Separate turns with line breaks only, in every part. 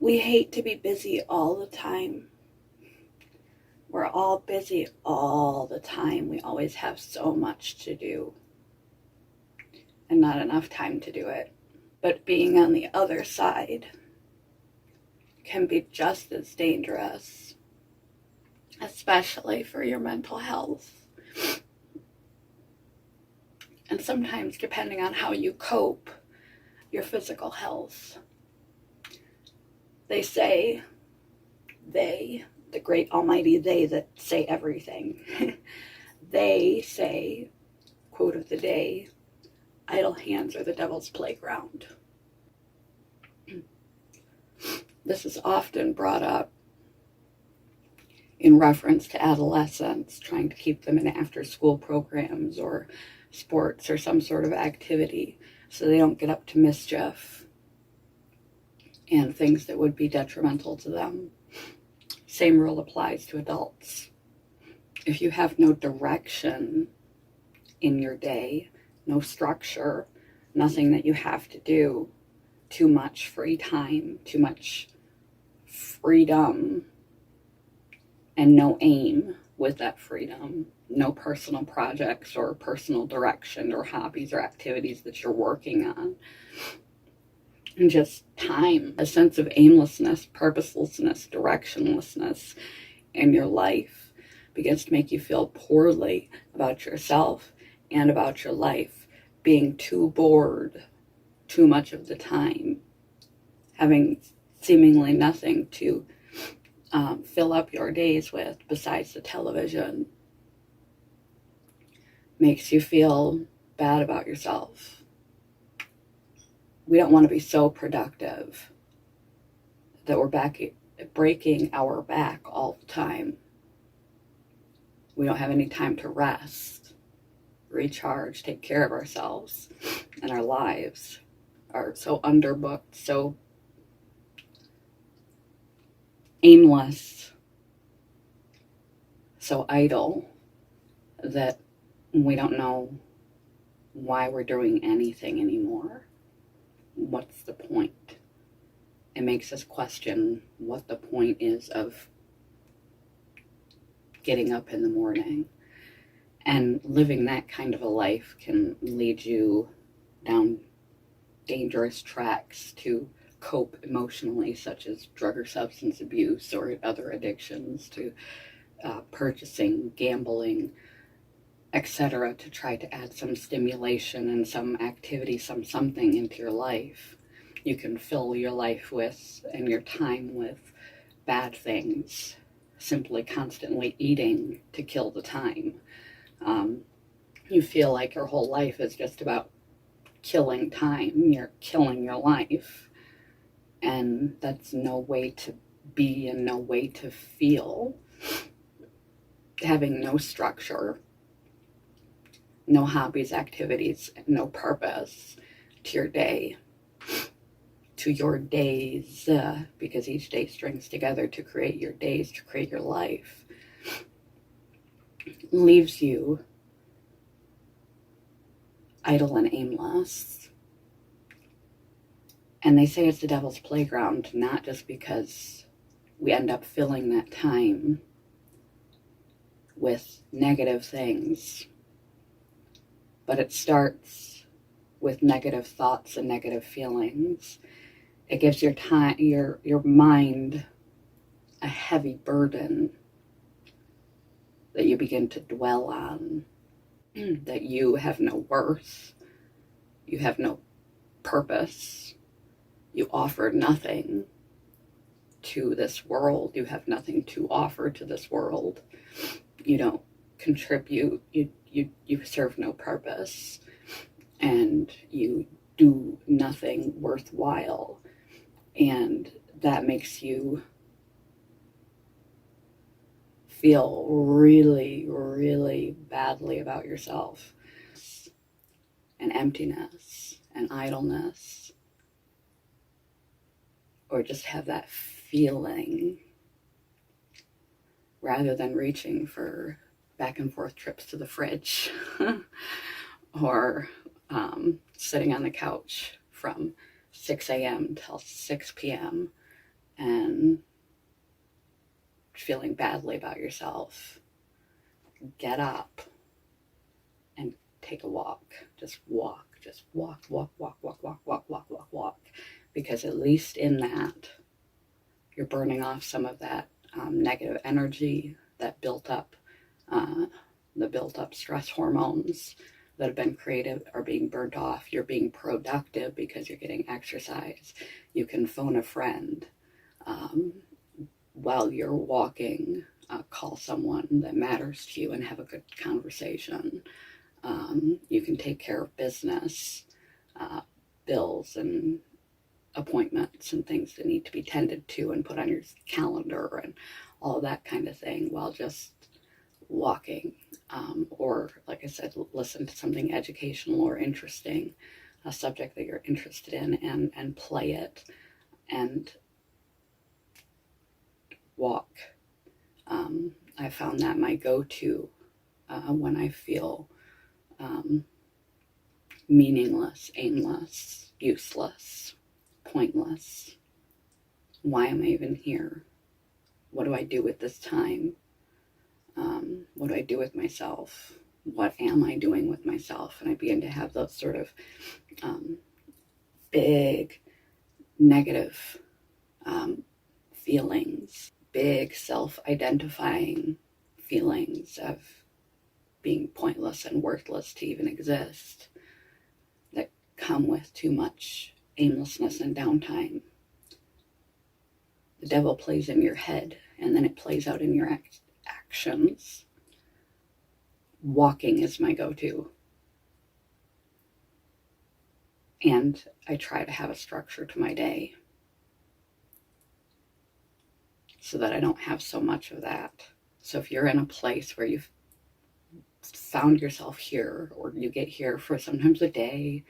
We hate to be busy all the time. We're all busy all the time. We always have so much to do and not enough time to do it. But being on the other side can be just as dangerous, especially for your mental health. And sometimes, depending on how you cope, your physical health. They say, the great almighty they that say everything, they say, quote of the day, idle hands are the devil's playground. This is often brought up in reference to adolescents, trying to keep them in after-school programs or sports or some sort of activity so they don't get up to mischief and things that would be detrimental to them. Same rule applies to adults. If you have no direction in your day, no structure, nothing that you have to do, too much free time, too much freedom, and no aim with that freedom, no personal projects or personal direction or hobbies or activities that you're working on, and just time, a sense of aimlessness, purposelessness, directionlessness in your life begins to make you feel poorly about yourself and about your life, being too bored too much of the time, having seemingly nothing to fill up your days with besides the television, makes you feel bad about yourself. We don't want to be so productive that we're breaking our back all the time. We don't have any time to rest, recharge, take care of ourselves, and our lives are so underbooked, so aimless, so idle that we don't know why we're doing anything anymore. What's the point? It makes us question what the point is of getting up in the morning. And living that kind of a life can lead you down dangerous tracks to cope emotionally, such as drug or substance abuse or other addictions, to purchasing, gambling, etc., to try to add some stimulation and some activity, something into your life. You can fill your life with and your time with bad things, simply constantly eating to kill the time. You feel like your whole life is just about killing time. You're killing your life, and that's no way to be and no way to feel. Having no structure, no hobbies, activities, no purpose to your day, to your days, because each day strings together to create your days, to create your life, leaves you idle and aimless. And they say it's the devil's playground, not just because we end up filling that time with negative things, but it starts with negative thoughts and negative feelings. It gives your mind a heavy burden that you begin to dwell on, that you have no worth, you have no purpose, you offer nothing to this world, you have nothing to offer to this world, you don't contribute, you serve no purpose, and you do nothing worthwhile, and that makes you feel really, really badly about yourself, and emptiness and idleness, or just have that feeling, rather than reaching for back and forth trips to the fridge or sitting on the couch from 6 a.m. till 6 p.m. and feeling badly about yourself, get up and take a walk. Just walk. Just walk, walk, walk, walk, walk, walk, walk, walk, walk. Because at least in that, you're burning off some of that negative energy that built up, the built up stress hormones that have been created are being burnt off. You're being productive because you're getting exercise. You can phone a friend while you're walking, call someone that matters to you and have a good conversation. You can take care of business, bills and appointments and things that need to be tended to and put on your calendar and all that kind of thing while just walking. Or, like I said, listen to something educational or interesting, a subject that you're interested in, and play it and walk. I found that my go-to when I feel meaningless, aimless, useless, pointless. Why am I even here? What do I do with this time? What do I do with myself? What am I doing with myself? And I begin to have those sort of big negative feelings, big self-identifying feelings of being pointless and worthless to even exist that come with too much aimlessness and downtime. The devil plays in your head, and then it plays out in your actions. Walking is my go-to. And I try to have a structure to my day so that I don't have so much of that. So if you're in a place where you've found yourself here, or you get here for sometimes a day,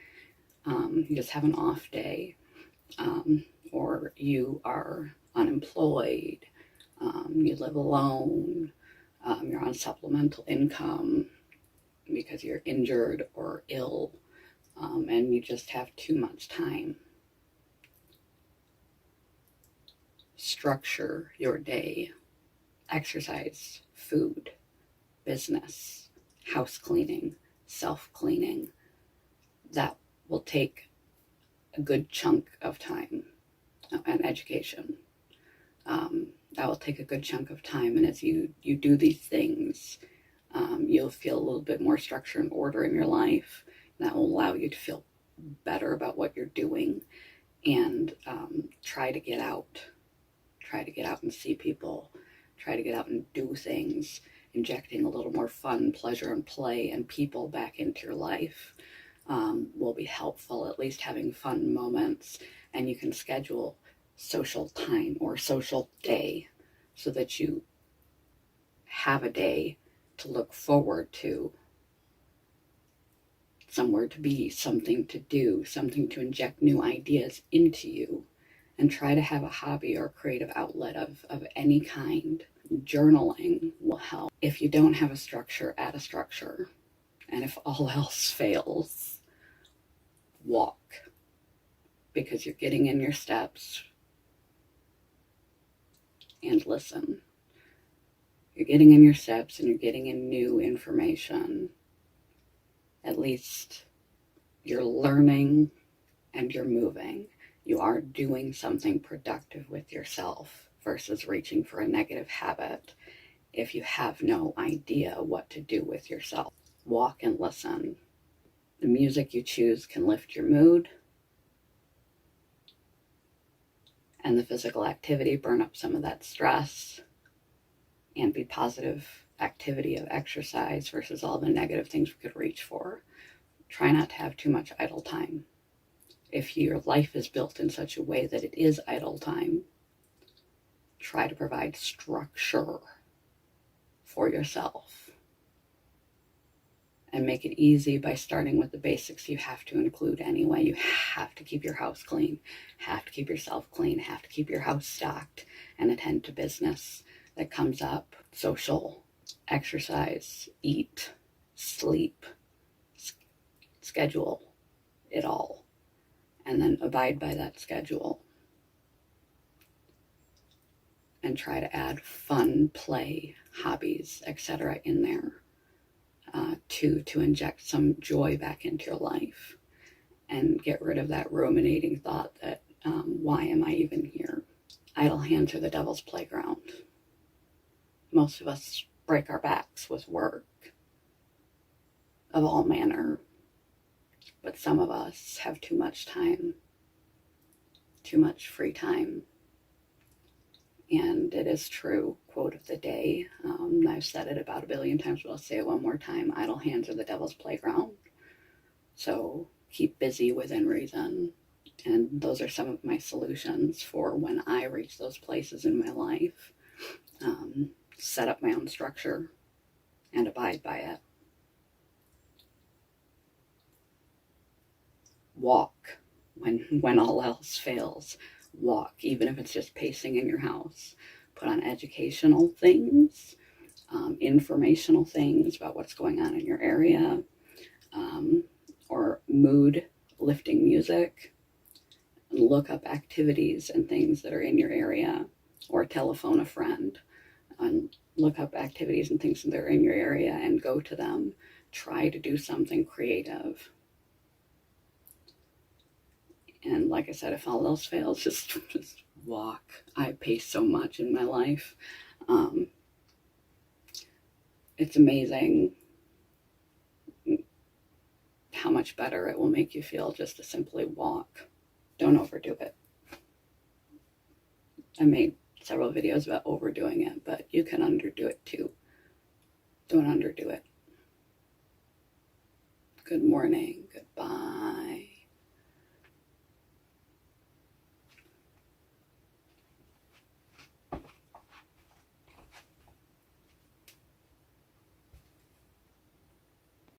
you just have an off day, or you are unemployed, you live alone, you're on supplemental income because you're injured or ill, and you just have too much time. Structure your day. Exercise, food, business, house cleaning, self-cleaning. That will take a good chunk of time, and education. That will take a good chunk of time, and as you do these things, you'll feel a little bit more structure and order in your life. That will allow you to feel better about what you're doing, and try to get out and see people, try to get out and do things, injecting a little more fun, pleasure, and play and people back into your life will be helpful. At least having fun moments, and you can schedule social time or social day so that you have a day to look forward to, somewhere to be, something to do, something to inject new ideas into you, and try to have a hobby or creative outlet of any kind. Journaling will help. If you don't have a structure, add a structure. And if all else fails, walk, because you're getting in your steps. And listen. You're getting in your steps and you're getting in new information. At least you're learning and you're moving. You are doing something productive with yourself versus reaching for a negative habit if you have no idea what to do with yourself. Walk and listen. The music you choose can lift your mood, and the physical activity burn up some of that stress and be positive activity of exercise versus all the negative things we could reach for. Try not to have too much idle time. If your life is built in such a way that it is idle time, try to provide structure for yourself. And make it easy by starting with the basics you have to include anyway. You have to keep your house clean, have to keep yourself clean, have to keep your house stocked, and attend to business that comes up. Social, exercise, eat, sleep, schedule it all, and then abide by that schedule. and try to add fun, play, hobbies, etc. in there to inject some joy back into your life and get rid of that ruminating thought that, why am I even here? Idle hands are the devil's playground. Most of us break our backs with work of all manner, but some of us have too much time, too much free time. And it is true, quote of the day. I've said it about a billion times, but I'll say it one more time. Idle hands are the devil's playground. So keep busy within reason. And those are some of my solutions for when I reach those places in my life. Set up my own structure and abide by it. Walk when all else fails. Walk, even if it's just pacing in your house. Put on educational things, informational things about what's going on in your area, or mood lifting music. Look up activities and things that are in your area, or telephone a friend and look up activities and things that are in your area and go to them. Try to do something creative. And like I said, if all else fails, just walk. I pace so much in my life. It's amazing how much better it will make you feel just to simply walk. Don't overdo it. I made several videos about overdoing it, but you can underdo it too. Don't underdo it. Good morning. Goodbye.